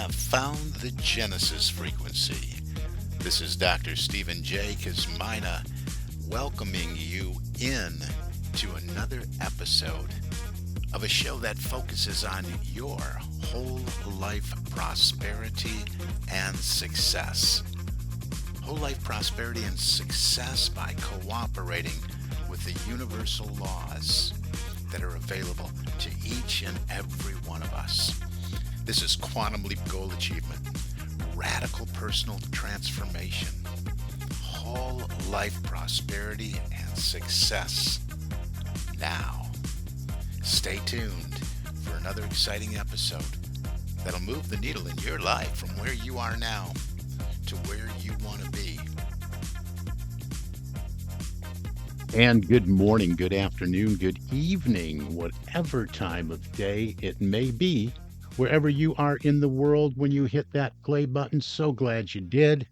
have found the Genesis frequency. This is Dr. Stephen J. Kazmina welcoming you in to another episode of a show that focuses on your whole life prosperity and success. Whole life prosperity and success by cooperating with the universal laws that are available to each and every one of us. This is Quantum Leap Goal Achievement, radical personal transformation, whole life prosperity and success. Now, stay tuned for another exciting episode that'll move the needle in your life from where you are now to where you want to be. And good morning, good afternoon, good evening, whatever time of day it may be, wherever you are in the world when you hit that play button. So glad you did.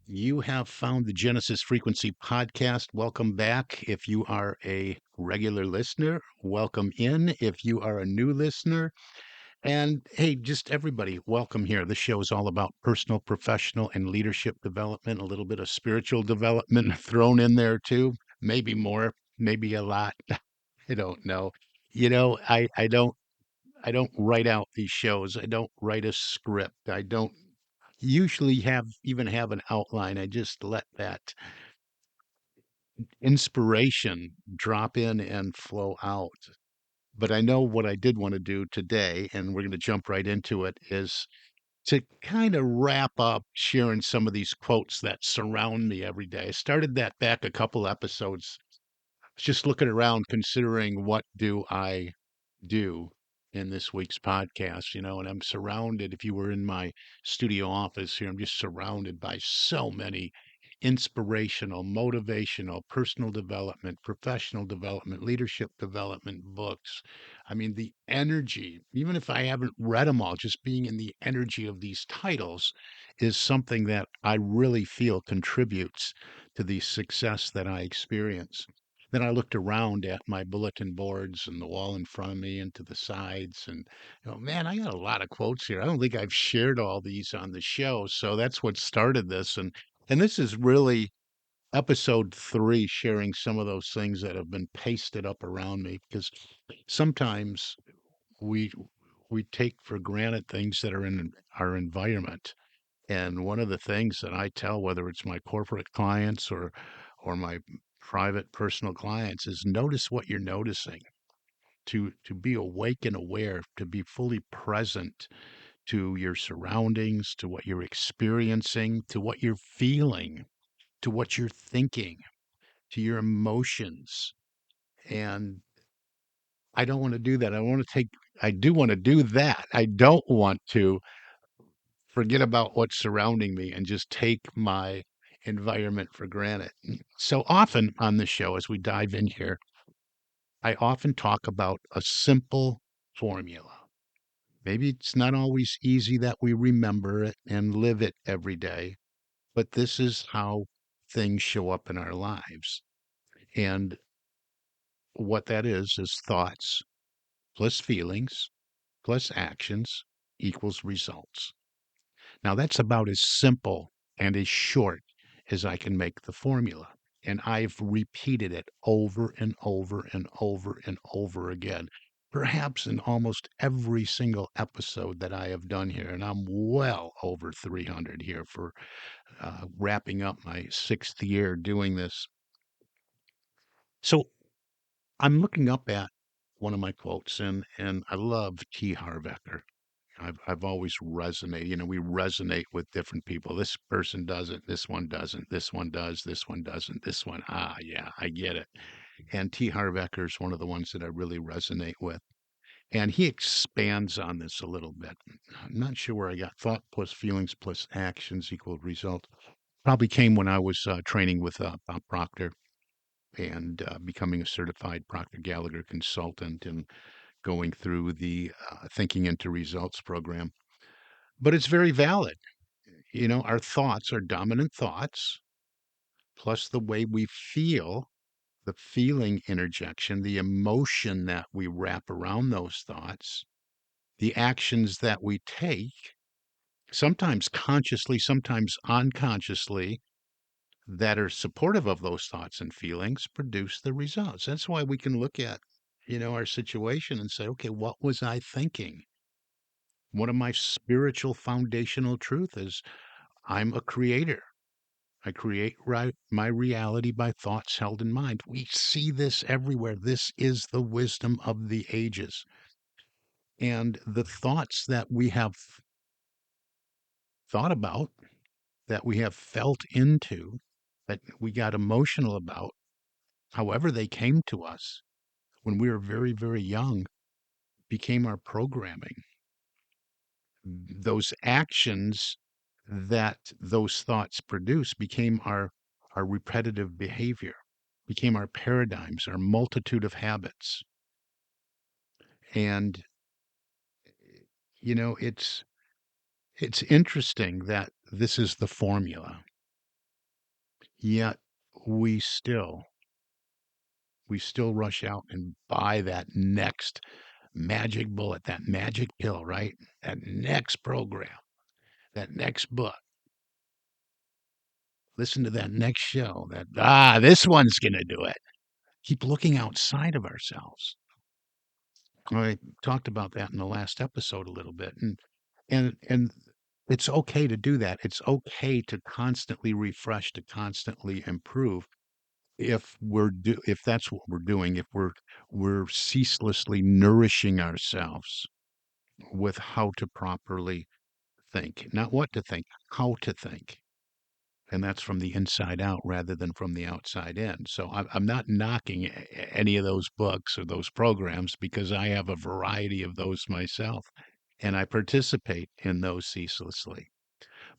You have found the Genesis Frequency Podcast. Welcome back. If you are a regular listener, welcome in. If you are a new listener, and hey, just everybody, welcome here. This show is all about personal, professional, and leadership development, a little bit of spiritual development thrown in there too, maybe more, maybe a lot. I don't know. I don't write out these shows. I don't write a script. I don't usually have an outline. I just let that inspiration drop in and flow out. But I know what I did want to do today, and we're going to jump right into it, is to kind of wrap up sharing some of these quotes that surround me every day. I started that back a couple episodes, just looking around, considering what do I do in this week's podcast, and I'm surrounded. If you were in my studio office here, I'm just surrounded by so many inspirational, motivational, personal development, professional development, leadership development books. I mean, the energy, even if I haven't read them all, just being in the energy of these titles is something that I really feel contributes to the success that I experience. Then I looked around at my bulletin boards and the wall in front of me and to the sides, and man, I got a lot of quotes here. I don't think I've shared all these on the show, so that's what started this. And this is really episode 3, sharing some of those things that have been pasted up around me, because sometimes we we take for granted things that are in our environment. And one of the things that I tell, whether it's my corporate clients or my private personal clients, is notice what you're noticing, to be awake and aware, to be fully present to your surroundings, to what you're experiencing, to what you're feeling, to what you're thinking, to your emotions. And I don't want to do that. I do want to do that. I don't want to forget about what's surrounding me and just take my environment for granted. So often on the show, as we dive in here, I often talk about a simple formula. Maybe it's not always easy that we remember it and live it every day, but this is how things show up in our lives. And what that is thoughts plus feelings plus actions equals results. Now, that's about as simple and as short as I can make the formula. And I've repeated it over and over and over and over again, perhaps in almost every single episode that I have done here. And I'm well over 300 here for wrapping up my 6th year doing this. So I'm looking up at one of my quotes, and I love T. Harv Eker. I've always resonated. We resonate with different people. This person doesn't. This one doesn't. This one does. This one doesn't. This one, yeah, I get it. And T. Harv Eker is one of the ones that I really resonate with. And he expands on this a little bit. I'm not sure where I got thought plus feelings plus actions equal result. Probably came when I was training with Bob Proctor and becoming a certified Proctor Gallagher consultant and going through the Thinking into Results program. But it's very valid. Our thoughts are dominant thoughts, plus the way we feel, the feeling interjection, the emotion that we wrap around those thoughts, the actions that we take, sometimes consciously, sometimes unconsciously, that are supportive of those thoughts and feelings produce the results. That's why we can look at, our situation and say, okay, what was I thinking? One of my spiritual foundational truth is I'm a creator. I create my reality by thoughts held in mind. We see this everywhere. This is the wisdom of the ages. And the thoughts that we have thought about, that we have felt into, that we got emotional about, however they came to us when we were very, very young, became our programming. Those actions that those thoughts produce became our repetitive behavior, became our paradigms, our multitude of habits. And it's interesting that this is the formula, yet we still we still rush out and buy that next magic bullet, that magic pill, right? That next program, that next book. Listen to that next show. This one's going to do it. Keep looking outside of ourselves. I talked about that in the last episode a little bit, and it's okay to do that. It's okay to constantly refresh, to constantly improve if that's what we're doing, if we're ceaselessly nourishing ourselves with how to properly think, not what to think, how to think. And that's from the inside out rather than from the outside in. So I'm not knocking any of those books or those programs because I have a variety of those myself and I participate in those ceaselessly,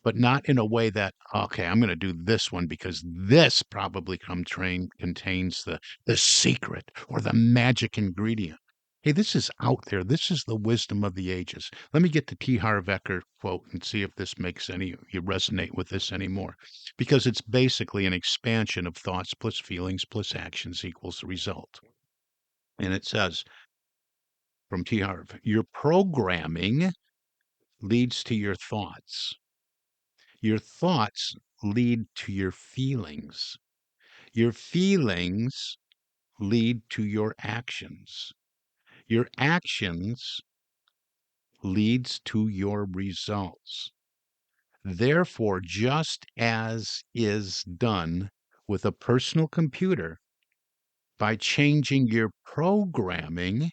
but not in a way that, okay, I'm going to do this one because this probably contains the secret or the magic ingredient. Hey, this is out there. This is the wisdom of the ages. Let me get the T. Harv Eker quote and see if this makes you resonate with this anymore. Because it's basically an expansion of thoughts plus feelings plus actions equals the result. And it says from T. Harv, your programming leads to your thoughts. Your thoughts lead to your feelings. Your feelings lead to your actions. Your actions leads to your results. Therefore, just as is done with a personal computer, by changing your programming,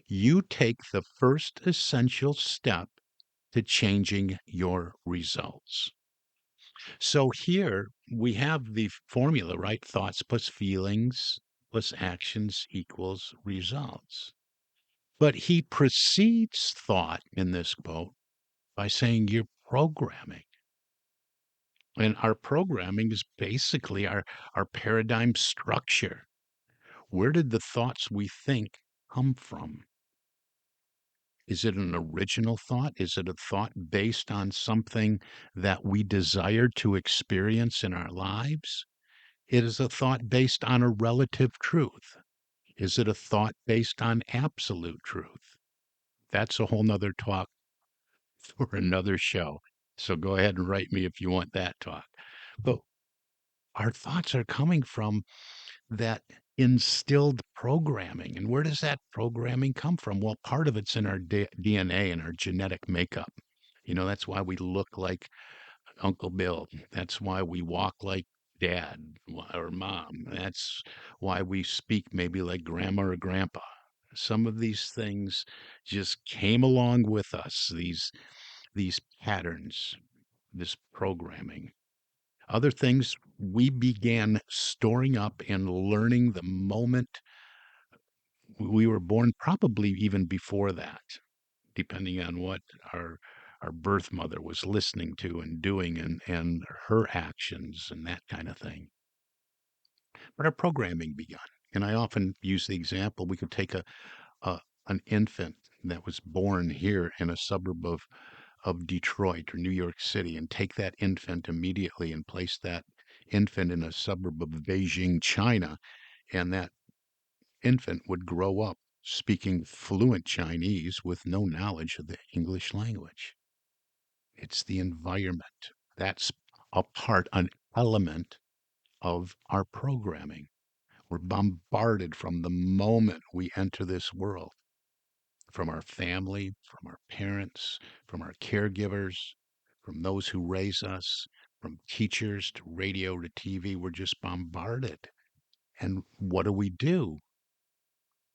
you take the first essential step to changing your results. So here we have the formula, right? Thoughts plus feelings plus actions equals results. But he precedes thought in this quote by saying you're programming. And our programming is basically our paradigm structure. Where did the thoughts we think come from? Is it an original thought? Is it a thought based on something that we desire to experience in our lives? It is a thought based on a relative truth. Is it a thought based on absolute truth? That's a whole nother talk for another show. So go ahead and write me if you want that talk. But our thoughts are coming from that instilled programming. And where does that programming come from? Well, part of it's in our DNA and our genetic makeup. That's why we look like Uncle Bill. That's why we walk like dad or mom. That's why we speak maybe like grandma or grandpa. Some of these things just came along with us, these patterns, this programming. Other things we began storing up and learning the moment we were born, probably even before that, depending on what our birth mother was listening to and doing and her actions and that kind of thing. But our programming begun. And I often use the example we could take a an infant that was born here in a suburb of Detroit or New York City and take that infant immediately and place that infant in a suburb of Beijing, China, and that infant would grow up speaking fluent Chinese with no knowledge of the English language. It's the environment. That's a part, an element of our programming. We're bombarded from the moment we enter this world, from our family, from our parents, from our caregivers, from those who raise us, from teachers to radio to TV. We're just bombarded. And what do we do?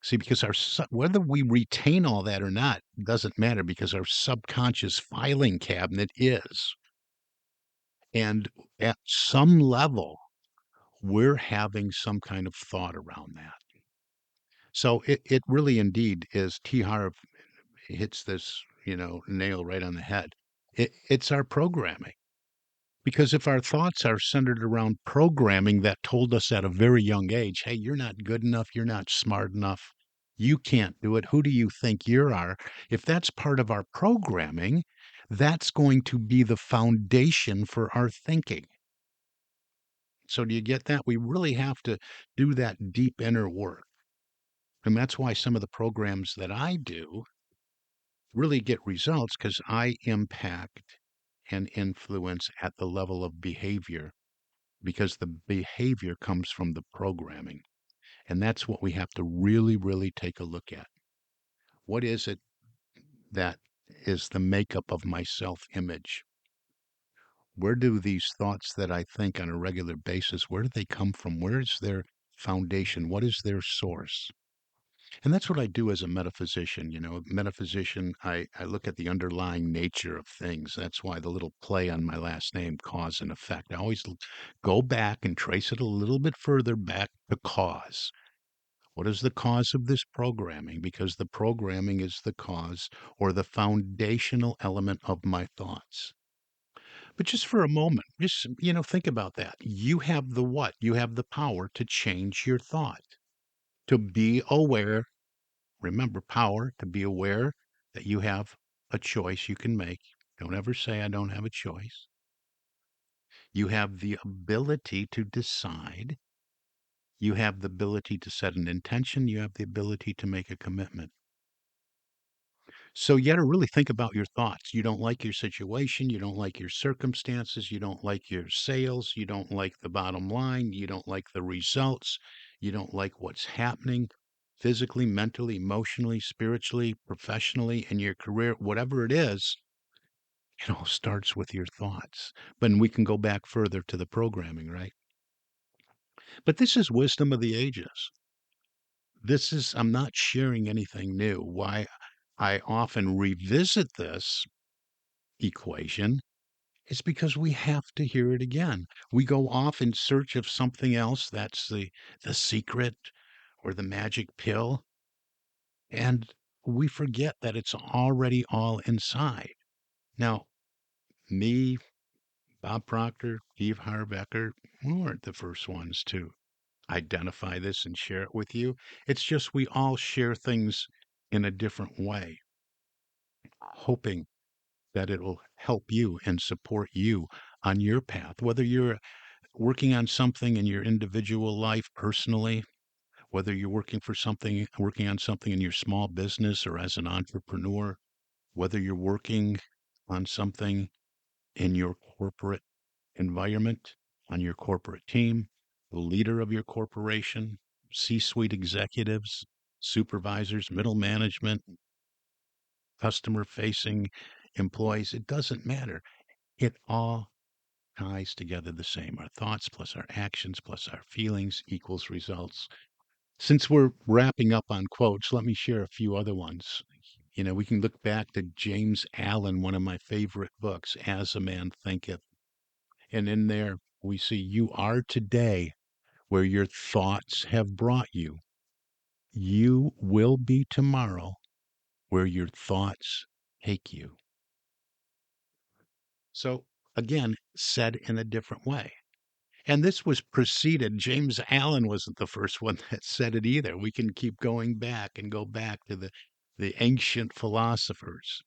See, because whether we retain all that or not doesn't matter because our subconscious filing cabinet is. And at some level, we're having some kind of thought around that. So it really indeed is. T. Harv hits this, nail right on the head. It's our programming. Because if our thoughts are centered around programming that told us at a very young age, hey, you're not good enough, you're not smart enough, you can't do it, who do you think you are? If that's part of our programming, that's going to be the foundation for our thinking. So, do you get that? We really have to do that deep inner work. And that's why some of the programs that I do really get results because I impact and influence at the level of behavior because the behavior comes from the programming. And that's what we have to really, really take a look at. What is it that is the makeup of my self image? Where do these thoughts that I think on a regular basis, where do they come from? Where is their foundation? What is their source? And that's what I do as a metaphysician. Metaphysician, I look at the underlying nature of things. That's why the little play on my last name, cause and effect. I always go back and trace it a little bit further back to cause. What is the cause of this programming? Because the programming is the cause or the foundational element of my thoughts. But just for a moment, just, think about that. You have the what? You have the power to change your thought, to be aware. Remember, power, to be aware that you have a choice you can make. Don't ever say, I don't have a choice. You have the ability to decide. You have the ability to set an intention. You have the ability to make a commitment. So you got to really think about your thoughts. You don't like your situation. You don't like your circumstances. You don't like your sales. You don't like the bottom line. You don't like the results. You don't like what's happening physically, mentally, emotionally, spiritually, professionally, in your career, whatever it is. It all starts with your thoughts. But we can go back further to the programming, right? But this is wisdom of the ages. I'm not sharing anything new. Why I often revisit this equation is because we have to hear it again. We go off in search of something else that's the secret or the magic pill, and we forget that it's already all inside. Now, me, Bob Proctor, Steve Harbecker, we weren't the first ones to identify this and share it with you. It's just we all share things in a different way, hoping that it'll help you and support you on your path, whether you're working on something in your individual life personally, whether you're working on something in your small business or as an entrepreneur, whether you're working on something in your corporate environment, on your corporate team, the leader of your corporation, C-suite executives, supervisors, middle management, customer facing employees, it doesn't matter. It all ties together the same. Our thoughts plus our actions plus our feelings equals results. Since we're wrapping up on quotes, let me share a few other ones. We can look back to James Allen, one of my favorite books, As a Man Thinketh. And in there, we see you are today where your thoughts have brought you. You will be tomorrow where your thoughts take you. So, again, said in a different way. And this was preceded. James Allen wasn't the first one that said it either. We can keep going back and go back to the ancient philosophers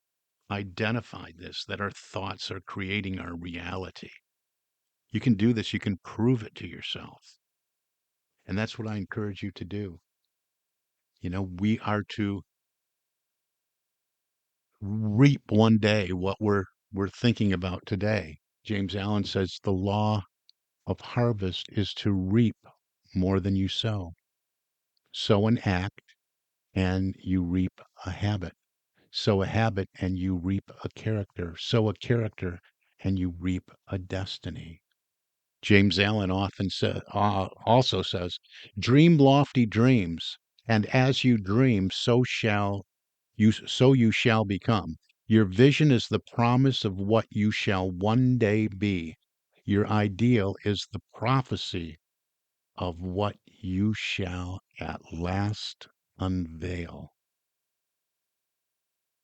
identified this, that our thoughts are creating our reality. You can do this. You can prove it to yourself. And that's what I encourage you to do. We are to reap one day what we're we're thinking about today. James Allen says the law of harvest is to reap more than you sow. Sow an act and you reap a habit. Sow a habit and you reap a character. Sow a character and you reap a destiny. James Allen also says, dream lofty dreams, and as you dream, so you shall become. Your vision is the promise of what you shall one day be. Your ideal is the prophecy of what you shall at last unveil.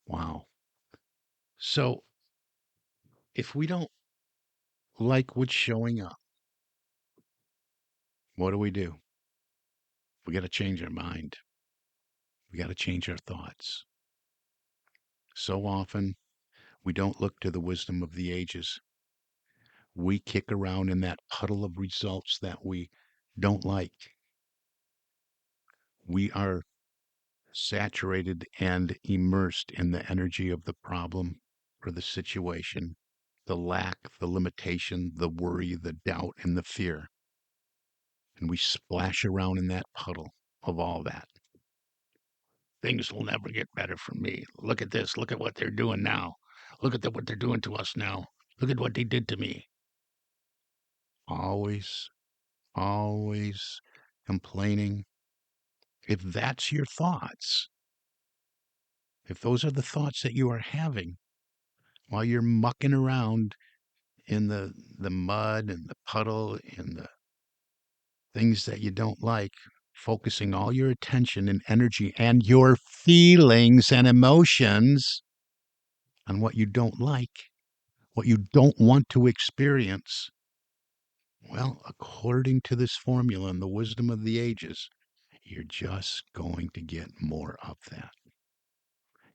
Wow. So if we don't like what's showing up, what do? We got to change our mind. We got to change our thoughts. So often, we don't look to the wisdom of the ages. We kick around in that puddle of results that we don't like. We are saturated and immersed in the energy of the problem or the situation, the lack, the limitation, the worry, the doubt, and the fear. And we splash around in that puddle of all that. Things will never get better for me. Look at this. Look at what they're doing now. Look at what they're doing to us now. Look at what they did to me. Always, always complaining. If that's your thoughts, if those are the thoughts that you are having while you're mucking around in the mud and the puddle and the things that you don't like, focusing all your attention and energy and your feelings and emotions on what you don't like, what you don't want to experience. Well, according to this formula and the wisdom of the ages, you're just going to get more of that.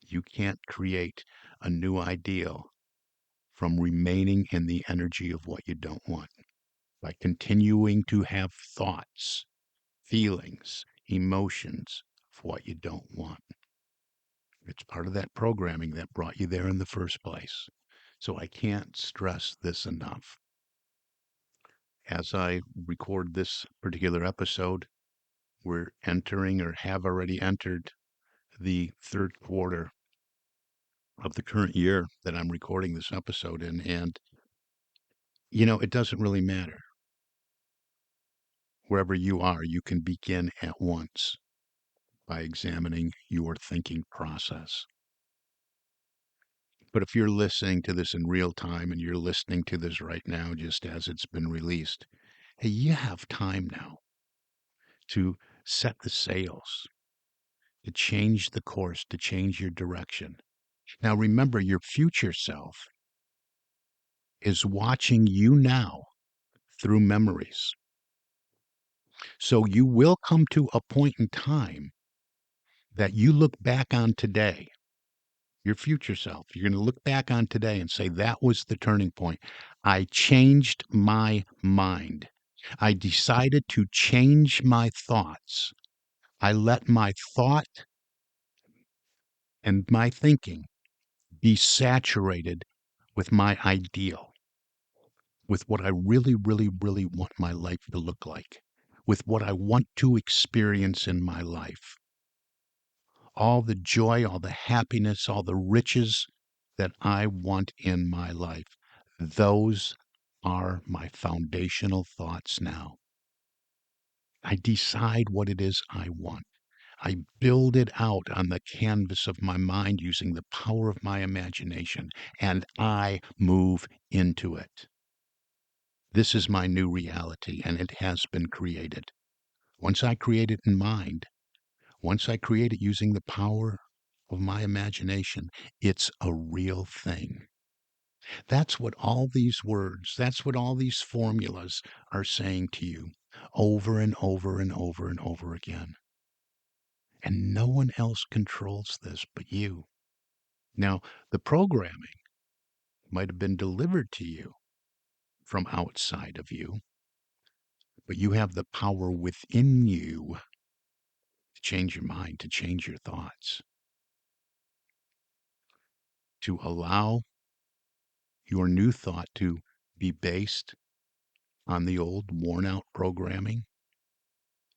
You can't create a new ideal from remaining in the energy of what you don't want. By continuing to have thoughts, feelings, emotions of what you don't want. It's part of that programming that brought you there in the first place. So I can't stress this enough. As I record this particular episode, we're entering or have already entered the third quarter of the current year that I'm recording this episode in. And, it doesn't really matter. Wherever you are, you can begin at once by examining your thinking process. But if you're listening to this in real time and you're listening to this right now, just as it's been released, hey, you have time now to set the sails, to change the course, to change your direction. Now, remember, your future self is watching you now through memories. So you will come to a point in time that you look back on today, your future self. You're going to look back on today and say, that was the turning point. I changed my mind. I decided to change my thoughts. I let my thought and my thinking be saturated with my ideal, with what I really, really, really want my life to look like, with what I want to experience in my life. All the joy, all the happiness, all the riches that I want in my life. Those are my foundational thoughts now. I decide what it is I want. I build it out on the canvas of my mind using the power of my imagination, and I move into it. This is my new reality, and it has been created. Once I create it in mind, once I create it using the power of my imagination, it's a real thing. That's what all these words, that's what all these formulas are saying to you over and over and over and over again. And no one else controls this but you. Now, the programming might have been delivered to you from outside of you, but you have the power within you to change your mind, to change your thoughts, to allow your new thought to be based on the old worn out programming,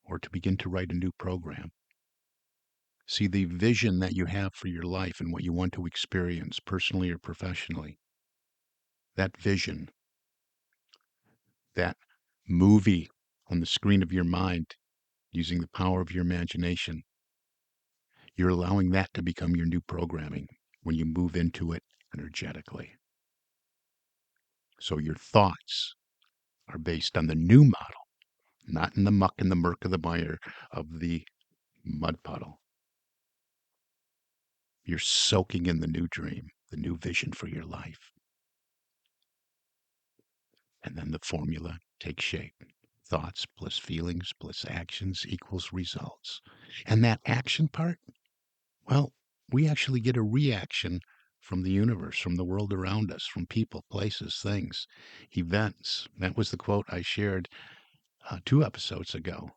or to begin to write a new program? See the vision that you have for your life and what you want to experience personally or professionally. That vision, that movie on the screen of your mind using the power of your imagination, you're allowing that to become your new programming when you move into it energetically. So your thoughts are based on the new model, not in the muck and the murk of the mire of the mud puddle. You're soaking in the new dream, the new vision for your life. And then the formula takes shape. Thoughts plus feelings plus actions equals results. And that action part, well, we actually get a reaction from the universe, from the world around us, from people, places, things, events. That was the quote I shared 2 episodes ago,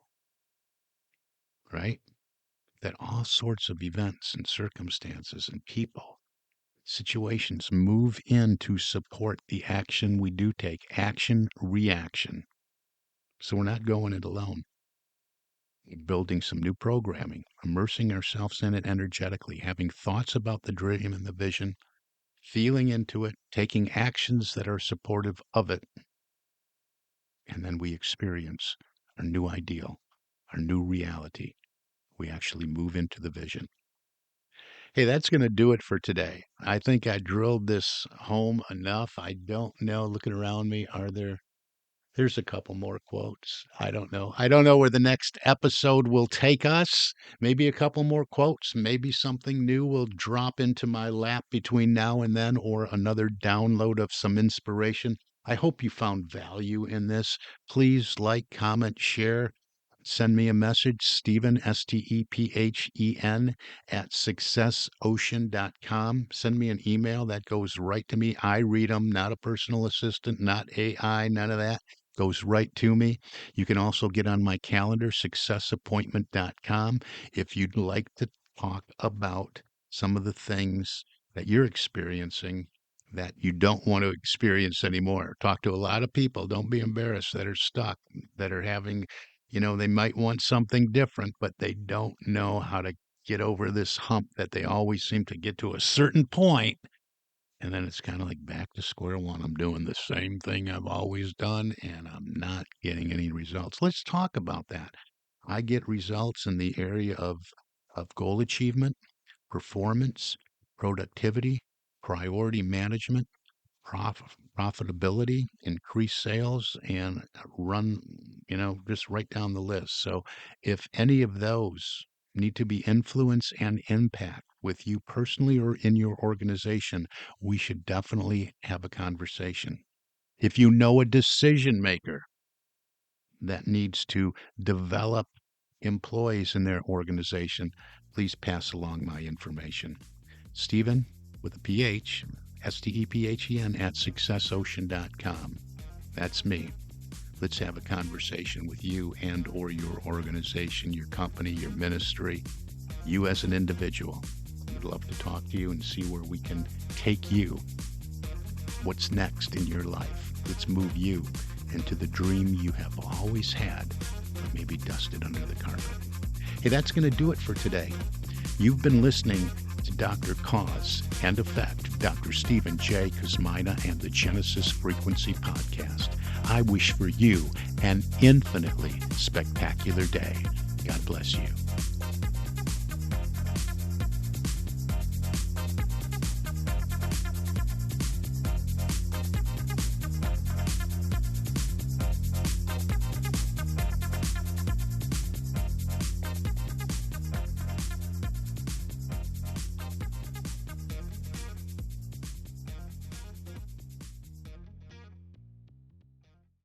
right? That all sorts of events and circumstances and people, situations move in to support the action we do take. Action, reaction. So we're not going it alone. We're building some new programming, immersing ourselves in it energetically, having thoughts about the dream and the vision, feeling into it, taking actions that are supportive of it, and then we experience our new ideal, our new reality. We actually move into the vision. Hey, that's going to do it for today. I think I drilled this home enough. I don't know. Looking around me, there's a couple more quotes. I don't know. I don't know where the next episode will take us. Maybe a couple more quotes. Maybe something new will drop into my lap between now and then, or another download of some inspiration. I hope you found value in this. Please like, comment, share. Send me a message, Stephen, Stephen, at successocean.com. Send me an email that goes right to me. I read them, not a personal assistant, not AI, none of that. Goes right to me. You can also get on my calendar, successappointment.com, if you'd like to talk about some of the things that you're experiencing that you don't want to experience anymore. Talk to a lot of people. Don't be embarrassed that are stuck, that are having, they might want something different, but they don't know how to get over this hump that they always seem to get to a certain point, and then it's kind of like back to square one. I'm doing the same thing I've always done, and I'm not getting any results. Let's talk about that. I get results in the area of goal achievement, performance, productivity, priority management, profitability, increase sales, and run, just right down the list. So if any of those need to be influence and impact with you personally or in your organization, we should definitely have a conversation. If you know a decision maker that needs to develop employees in their organization, please pass along my information. Stephen, with a PH, Stephen at successocean.com. That's me. Let's have a conversation with you and or your organization, your company, your ministry, you as an individual. I'd love to talk to you and see where we can take you. What's next in your life? Let's move you into the dream you have always had, but maybe dusted under the carpet. Hey, that's going to do it for today. You've been listening to Dr. Cause and Effect, Dr. Stephen J. Kosmina and the Genesis Frequency Podcast. I wish for you an infinitely spectacular day. God bless you.